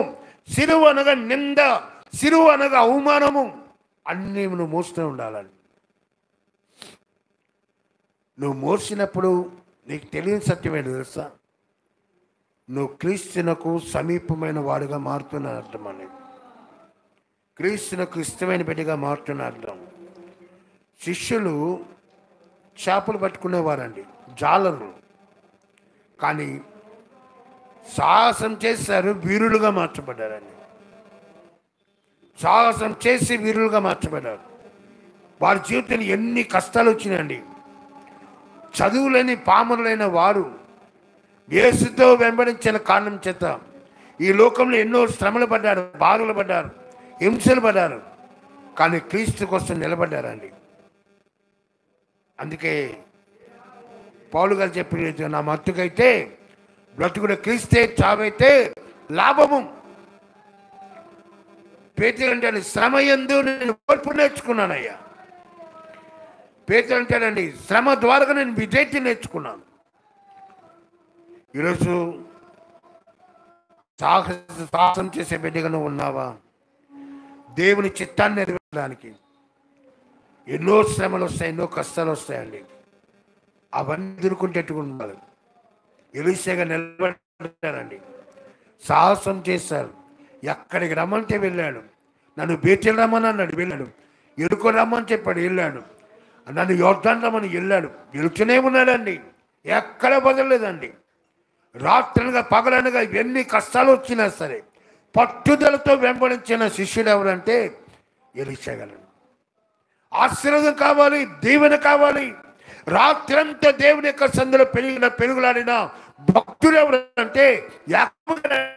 సిలువ అనగా నింద, సిలువ అనగా అవమానము, అన్నీ నువ్వు మోస్తూ ఉండాలని. నువ్వు మోసినప్పుడు నీకు తెలియని సత్యం ఏంటి తెలుసా? నువ్వు క్రీస్తునకు సమీపమైన వాడుగా మారుతున్న అర్థం అనేది. క్రీస్తునకు ఇష్టమైన బిడ్డగా మారుతున్న అర్థం. శిష్యులు చేపలు పట్టుకునేవారండి, జాలరు. కానీ సాహసం చేశారు, వీరులుగా మార్చబడ్డారండి. సాహసం చేసి వీరులుగా మార్చబడ్డారు. వారి జీవితంలో ఎన్ని కష్టాలు వచ్చినాయండి. చదువులేని పామరులైన వారు యేసుతో వెంబడించిన కారణం చేత ఈ లోకంలో ఎన్నో శ్రమలు పడ్డారు, బాధలు పడ్డారు, హింసలు పడ్డారు. కానీ క్రీస్తు కోసం నిలబడ్డారండి. అందుకే పౌలు గారు చెప్పిన, నా మట్టుకైతే బ్రతుకుడు క్రీస్తే, చావైతే లాభము. పేతురు అంటాడు, శ్రమ యందు నేను ఓర్పు నేర్చుకున్నానయ్యా. పేతురు అంటాడండి, శ్రమ ద్వారా నేను విధేయత నేర్చుకున్నాను. ఈరోజు సాహసం చేసే బిడ్డగా నువ్వు ఉన్నావా? దేవుని చిత్తాన్ని నెరవేర్చడానికి ఎన్నో శ్రమలు వస్తాయి, ఎన్నో కష్టాలు వస్తాయండి. అవన్నీ ఎదుర్కొంటేట్టుకున్నారు. ఎలీషాగా నిలబడ్డారండి, సాహసం చేశారు. ఎక్కడికి రమ్మంటే వెళ్ళాడు. నన్ను బేతేలు రమ్మని అన్నాడు, వెళ్ళాడు. ఎరుకో రమ్మని చెప్పాడు, వెళ్ళాడు. నన్ను యోర్దాను రమ్మని వెళ్ళాడు, వెళుతూనే ఉన్నాడండి. ఎక్కడ బదలలేదండి. రాత్రనగా పగలనగా ఎన్ని కష్టాలు వచ్చినా సరే పట్టుదలతో వెంబడించిన శిష్యుడు ఎవరంటే ఎలీషా గారు. ఆశీర్వాదం కావాలి, దీవెన కావాలి. రాత్రంతా దేవుని యొక్క సందులో పెరుగులాడిన భక్తులు ఎవరంటే యాకోబు గారు.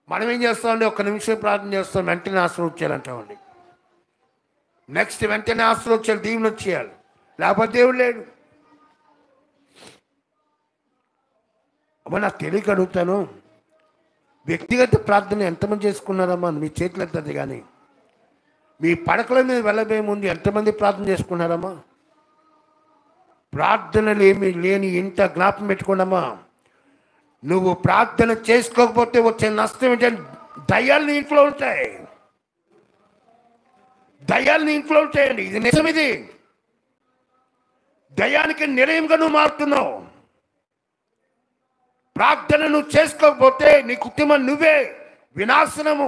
మనం ఏం చేస్తామండి? ఒక్క నిమిషం ప్రార్థన చేస్తాం, వెంటనే ఆశీర్వదించాలంటామండి. నెక్స్ట్ వెంటనే ఆశీర్వదించాలి, దీవెన వచ్చేయాలి, లేకపోతే దేవుడు లేడు. అమ్మ నాకు తెలియక అడుగుతాను, వ్యక్తిగత ప్రార్థన ఎంతమంది చేసుకున్నారమ్మా? మీ చేతులు ఎత్తది. కానీ మీ పడకల మీద వెళ్ళబోయే ముందు ఎంతమంది ప్రార్థన చేసుకున్నారమ్మా? ప్రార్థనలు ఏమి లేని ఇంత జ్ఞాపకం పెట్టుకోండమ్మా. నువ్వు ప్రార్థన చేసుకోకపోతే వచ్చే నష్టం ఏంటంటే దయ్యాలు నీ ఇంట్లో ఉంటాయి, దయ్యాలు నీ ఇంట్లో ఉంటాయండి. ఇది నిజం. ఇది దయ్యానికి నిలయంగా నువ్వు మారుతున్నావు. ప్రార్థన నువ్వు చేసుకోకపోతే నీ కుటుంబం నువ్వే వినాశనము.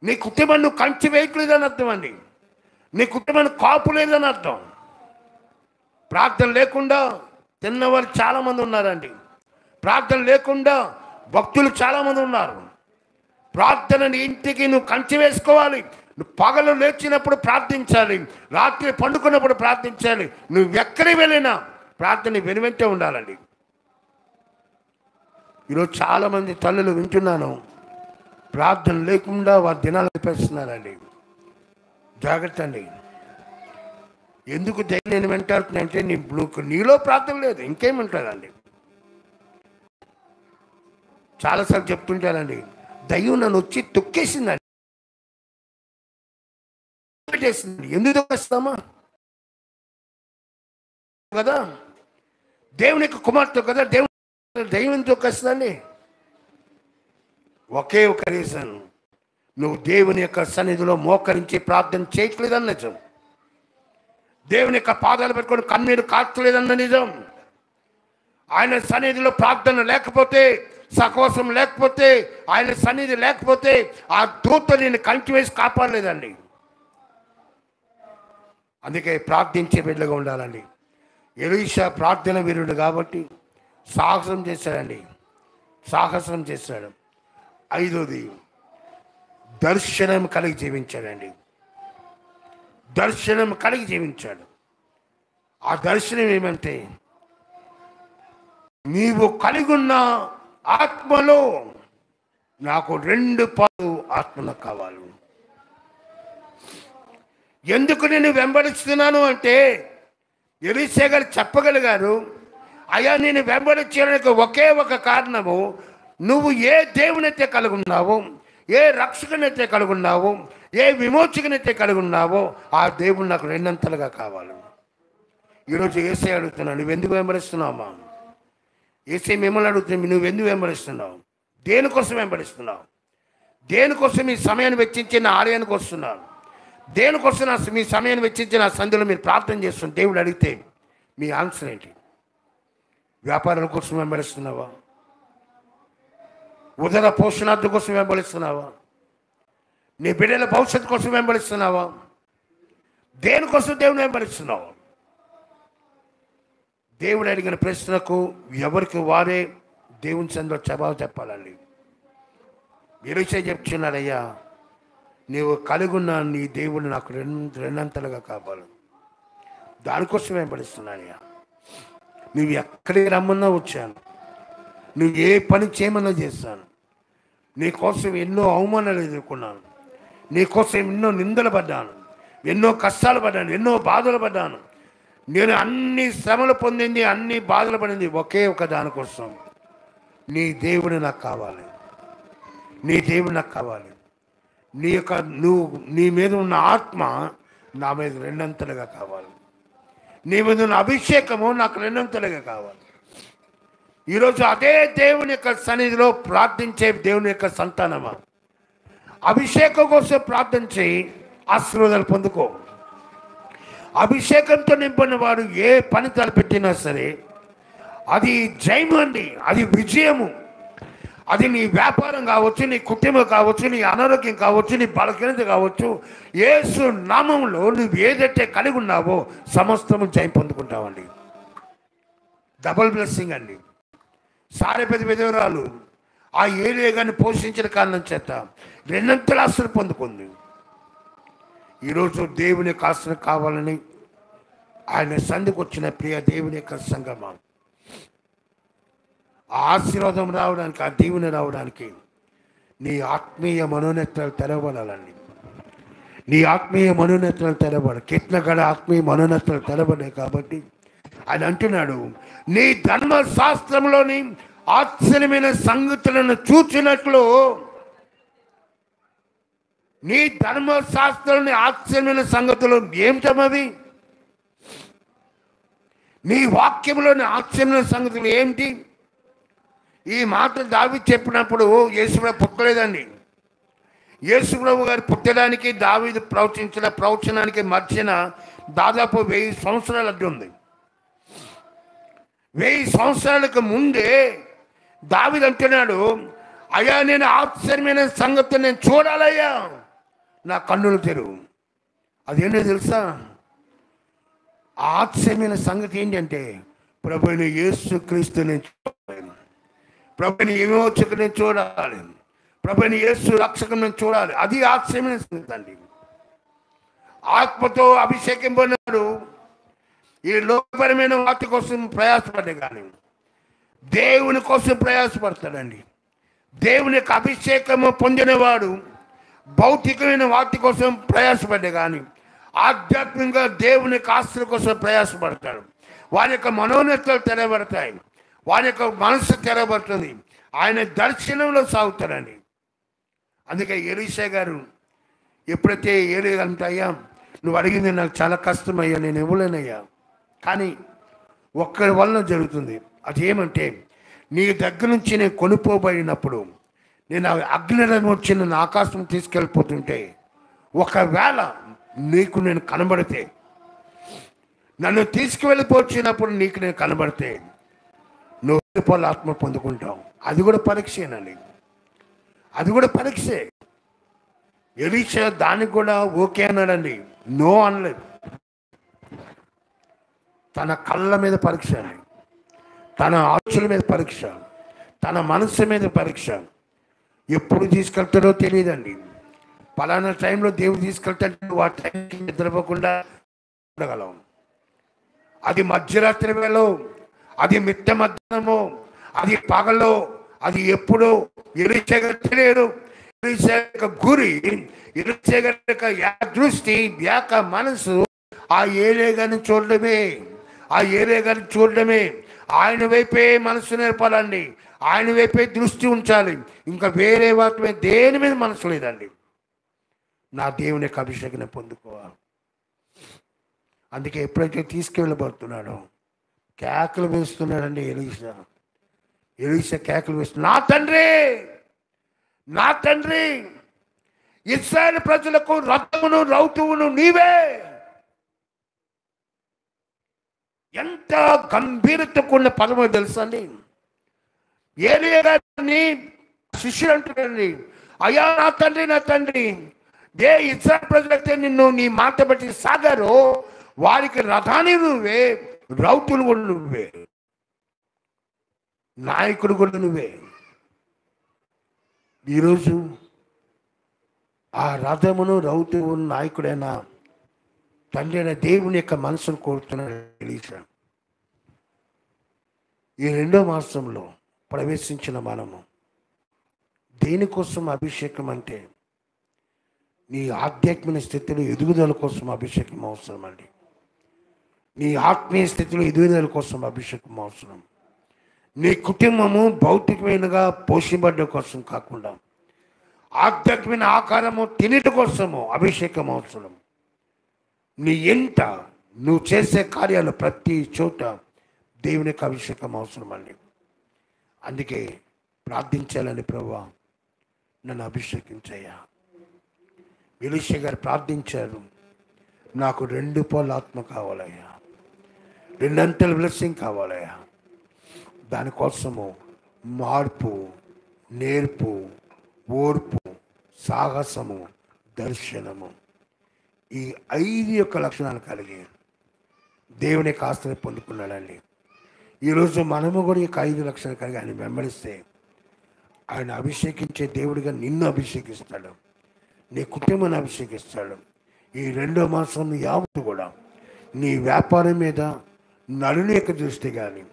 నీ కుటుంబం నువ్వు కంచి వేయట్లేదని అర్థం అండి. నీ కుటుంబానికి కాపు లేదని అర్థం. ప్రార్థన లేకుండా తిన్నవారు చాలామంది ఉన్నారండి. ప్రార్థన లేకుండా భక్తులు చాలామంది ఉన్నారు. ప్రార్థనని ఇంటికి నువ్వు కంచి వేసుకోవాలి. నువ్వు పగలు లేచినప్పుడు ప్రార్థించాలి, రాత్రి పండుకున్నప్పుడు ప్రార్థించాలి. నువ్వు ఎక్కడికి వెళ్ళినా ప్రార్థన వెనువెంటే ఉండాలండి. ఈరోజు చాలామంది తల్లులు వింటున్నాను, ప్రార్థన లేకుండా వారి దినాలు గడిపేస్తున్నారండి. జాగ్రత్త అండి. ఎందుకు దయ్యం నేను వెంటాడుతున్నాయంటే నీలో ప్రార్థన లేదు, ఇంకేమంటారండి. చాలాసార్లు చెప్తుంటారండి, దయ్యం నన్ను వచ్చి తొక్కేసిందండి, పెట్టేసింది. ఎందుకు తొక్కేస్తామా కదా? దేవుని యొక్క కుమార్తె కదా, దయ్యం ఎందుకు తొక్కేస్తుందండి? ఒకే ఒక రీజన్, నువ్వు దేవుని యొక్క సన్నిధిలో మోకరించి ప్రార్థన చేయట్లేదన్న నిజం. దేవుని యొక్క పాదాలు పెట్టుకొని కన్నీరు కాచలేదన్న నిజం. ఆయన సన్నిధిలో ప్రార్థన లేకపోతే, సహవాసం లేకపోతే, ఆయన సన్నిధి లేకపోతే ఆ దూత నేను కంటి వేసి కాపాడలేదండి. అందుకే ప్రార్థించే బిడ్డగా ఉండాలండి. ఎలీషా ప్రార్థన వీరుడు కాబట్టి సాహసం చేశాడండి, సాహసం చేశాడు. 5వది దర్శనం కలిగి జీవించాడండి. దర్శనం కలిగి జీవించాడు. ఆ దర్శనం ఏమంటే నీవు కలిగి ఉన్న ఆత్మలో నాకు 2 పాలు ఆత్మను కావాలి. ఎందుకు నేను వెంబడిస్తున్నాను అంటే ఎలీషా గారు చెప్పగలిగారు, అయ్యా నేను వెంబడించడానికి ఒకే ఒక కారణము, నువ్వు ఏ దేవునైతే కలిగి ఉన్నావో, ఏ రక్షకునైతే కలిగి ఉన్నావో, ఏ విమోచకునైతే కలిగి ఉన్నావో ఆ దేవుడు నాకు 2 అంతలుగా కావాలి. ఈరోజు యేసే అడుగుతున్నాను, నువ్వెందుకు వెంబడిస్తున్నావమ్మా? యేసే మిమ్మల్ని అడుగుతున్నావు, నువ్వెందుకు వెంబడిస్తున్నావు? దేనికోసం వెంబడిస్తున్నావు? దేనికోసం మీ సమయాన్ని వెచ్చించి నా ఆలయానికి వస్తున్నాను? దేనికోసం మీ సమయాన్ని వెచ్చించి నా సంధిలో మీరు ప్రార్థన చేస్తున్నారు? దేవుడు అడిగితే మీ ఆన్సర్ ఏంటి? వ్యాపారాల కోసం వెంబడిస్తున్నావా? ఉదర పోషణార్థం కోసం వెంబడిస్తున్నావా? నీ బిడ్డల భవిష్యత్తు కోసం వెంబడిస్తున్నావా? దేనికోసం దేవుని వెంబడిస్తున్నావు? దేవుడు అడిగిన ప్రశ్నకు ఎవరికి వారే దేవుని సందులో జవాబు చెప్పాలండి. మీరు చెప్తున్నారయ్యా, నీవు కలిగి ఉన్న నీ దేవుడు నాకు 2 అంతలుగా కావాలి. దానికోసం వెంబడిస్తున్నానయ్యా. నువ్వు ఎక్కడికి రమ్మన్నా వచ్చాను, నువ్వు ఏ పని చేయమన్నా చేస్తాను. నీకోసం ఎన్నో అవమానాలు ఎదుర్కొన్నాను, నీకోసం ఎన్నో నిందలు పడ్డాను, ఎన్నో కష్టాలు పడ్డాను, ఎన్నో బాధలు పడ్డాను. నేను అన్ని శ్రమలు పొందింది, అన్ని బాధలు పడింది ఒకే ఒక దానికోసం. నీ దేవుడు నాకు కావాలి, నీ దేవుడు నాకు కావాలి. నీ మీద ఉన్న ఆత్మ నా మీద 2 అంతలుగా కావాలి. నీ మీద ఉన్న అభిషేకము నాకు 2 అంతలుగా కావాలి. ఈరోజు అదే దేవుని యొక్క సన్నిధిలో ప్రార్థించే దేవుని యొక్క సంతానమా, అభిషేకం కోసం ప్రార్థన చేయి, ఆశీర్వాదాలు పొందుకో. అభిషేకంతో నింపిన వాడు ఏ పని తలపెట్టినా సరే అది జయము అండి, అది విజయము. అది నీ వ్యాపారం కావచ్చు, నీ కుటుంబం కావచ్చు, నీ అనారోగ్యం కావచ్చు, నీ బలహీనత కావచ్చు, యేసు నామంలో నువ్వు ఏదైతే కలిగి ఉన్నావో సమస్తము జయం పొందుకుంటావండి. డబుల్ బ్లెస్సింగ్ అండి. సారెపతి విధవరాలు ఆ ఏలియాని పోషించిన కారణం చేత 2 అంతల ఆస్తులు పొందుకుంది. ఈరోజు దేవుని యొక్క ఆస్తులు కావాలని ఆయన సంధికి వచ్చిన ప్రియ దేవుని యొక్క సంగమా, ఆ ఆశీర్వాదం రావడానికి, ఆ దీవెన రావడానికి నీ ఆత్మీయ మనోనేత్రాలు తెరవబడాలండి. నీ ఆత్మీయ మనోనేత్రాలు తెరవబడాలి. కీర్తనగడ ఆత్మీయ మనోనేత్రాలు తెరవబడాయి. కాబట్టి ఆయన అంటున్నాడు, నీ ధర్మశాస్త్రంలోని ఆశ్చర్యమైన సంగతులను చూచినట్లు, నీ ధర్మశాస్త్రంలోని ఆశ్చర్యమైన సంగతులు ఏమిటవి? నీ వాక్యంలోని ఆశ్చర్యమైన సంగతులు ఏమిటి? ఈ మాట దావీదు చెప్పినప్పుడు యేసుప్రభు పుట్టలేదండి. యేసుప్రభు గారు పుట్టడానికి దావీదు ప్రవచించిన ప్రవచనానికి మధ్యన దాదాపు 1000 సంవత్సరాలు అడ్డు ఉంది. 1000 సంవత్సరాలకు ముందే దావీదు అంటున్నాడు, అయ్యా నేను ఆశ్చర్యమైన సంగతి నేను చూడాలయ్యా, నా కన్నులు తెరువు. అదేంటో తెలుసా? ఆశ్చర్యమైన సంగతి ఏంటంటే ప్రభువైన యేసుక్రీస్తు నేను చూడాలి, ప్రభుని విమోచకుని చూడాలి, ప్రభుని యేసు రక్షకుని చూడాలి. అది ఆశ్చర్యమైన సంగతి అండి. ఆత్మతో అభిషేకింపడినాడు ఈ లోకపరమైన వాటి కోసం ప్రయాసపడ్డా, కానీ దేవుని కోసం ప్రయాసపడతాడండి. దేవుని యొక్క అభిషేకము పొందినవాడు భౌతికమైన వాటి కోసం ప్రయాసపడ్డా, కానీ ఆధ్యాత్మికంగా దేవుని యొక్క ఆస్తుల కోసం ప్రయాసపడతాడు. వారి యొక్క మనోనేత్రాలు తెరబడతాయి, వారి యొక్క మనసు తెరబడుతుంది, ఆయన దర్శనంలో సాగుతాడండి. అందుకే ఎలీషా గారు ఎప్పుడైతే ఏలియా అంటాయా, నువ్వు అడిగింది నాకు చాలా కష్టమయ్యా, నేను ఇవ్వలేనయ్యా, కానీ ఒక్కరి వలన జరుగుతుంది. అది ఏమంటే, నీ దగ్గర నుంచి నేను కొనుక్కోబడినప్పుడు, నేను అగ్నిరం వచ్చి నన్ను ఆకాశం తీసుకెళ్ళిపోతుంటే, ఒకవేళ నీకు నేను కనబడితే, నన్ను తీసుకువెళ్ళిపోచ్చినప్పుడు నీకు నేను కనబడితే నువ్వు పోల ఆత్మ పొందుకుంటావు. అది కూడా పరీక్షేనండి, అది కూడా పరీక్షే. ఎలీషా దానికి కూడా ఓకే అన్నాడండి, నో అనలేదు. తన కళ్ళ మీద పరీక్ష అండి, తన ఆలోచనల మీద పరీక్ష, తన మనస్సు మీద పరీక్ష. ఎప్పుడు తీసుకెళ్తాడో తెలియదండి. పలానా టైంలో దేవుడు తీసుకెళ్తాడు, ఆ టైంకి నిద్రపోకుండా ఉండగలం. అది మధ్యరాత్రి వేళ, అది మిట్ట మధ్యాహ్నమో, అది పగలో, అది ఎప్పుడో ఎలీషా గారు తెలియదు. ఎలీషా యొక్క గురి, ఎలీషా గారి యొక్క దృష్టి, యొక్క మనసు ఆ ఏలియా గారిని చూడడమే, ఆ ఏలియా గారిని చూడడమే. ఆయన వైపే మనసు నేర్పాలండి, ఆయన వైపే దృష్టి ఉంచాలి. ఇంకా వేరే వాటి మీద దేని మీద మనసు లేదండి. నా దేవుని యొక్క అభిషేకం పొందుకోవాలి. అందుకే ఎప్పుడైతే తీసుకెళ్ళబడుతున్నాడో కేకలు వేస్తున్నాడండి ఎలీషా. ఎలీషా కేకలు వేస్తున్నాడు, నా తండ్రి, నా తండ్రి, ఇశ్రాయేలు ప్రజలకు రథమును రౌతువును నీవే. ఎంత గంభీరతకున్న పదమో తెలుసా అండి. ఏలియా గారిని శిష్యులు అంటున్నారండి, అయ్యా నా తండ్రి, నా తండ్రి, ఏ ఇశ్రాయేలు ప్రజలైతే నిన్ను నీ మాట బట్టి సాగారో వారికి రథాన్ని నువ్వే, రౌతులు కూడా నువ్వే, నాయకుడు కూడా నువ్వే. ఈరోజు ఆ రథమును రౌతువు నాయకుడైన తండ్రి అయిన దేవుని యొక్క మనసును కోరుతున్నాడు ఎలీషా. ఈ 2వ మాసంలో ప్రవేశించిన మనము దేనికోసం అభిషేకం అంటే నీ ఆధ్యాత్మిక స్థితిలో ఎదుగుదల కోసం అభిషేకం అవసరం అండి. నీ ఆత్మీయ స్థితిలో ఎదుగుదల కోసం అభిషేకం అవసరం. నీ కుటుంబము భౌతికమైనగా పోషించబడ్డ కోసం కాకుండా ఆధ్యాత్మిక ఆకారము తినట కోసము అభిషేకం అవసరం. నీ ఎంట నువ్వు చేసే కార్యాలు ప్రతి చోట దేవునికి అభిషేకం అవసరం అండి. అందుకే ప్రార్థించాలని, ప్రభువా నన్ను అభిషేకించయ్యా. ఎలీషా గారు ప్రార్థించారు, నాకు 2 పోల ఆత్మ కావాలయ్యా, 2 అంతల బ్లెస్సింగ్ కావాలయ్యా. దానికోసము మార్పు, నేర్పు, ఓర్పు, సాహసము, దర్శనము, ఈ 5 యొక్క లక్షణాలు కలిగి దేవుని యొక్క ఆస్తిని పొందుకున్నాడండి. ఈరోజు మనము కూడా ఈ 5 లక్షణాలు కలిగి ఆయన వెంబడిస్తే ఆయన అభిషేకించే దేవుడిగా నిన్ను అభిషేకిస్తాడు, నీ కుటుంబాన్ని అభిషేకిస్తాడు. ఈ 2వ మాసం యావత్తు కూడా నీ వ్యాపారం మీద నలుని యొక్క దృష్టి కానీ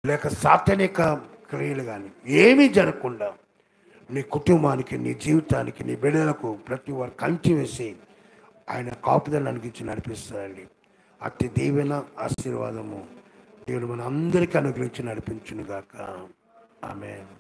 లేక సాతాను యొక్క క్రియలు కానీ ఏమీ జరగకుండా నీ కుటుంబానికి, నీ జీవితానికి, నీ బిడ్డలకు ప్రతి వారు కంచి వేసి ఆయన కాపుదలను అనుగ్రహించి నడిపిస్తారండి. అట్టి దీవెన ఆశీర్వాదము దేవుడు మన అందరికీ అనుగ్రహించి నడిపించును గాక. ఆమేన్.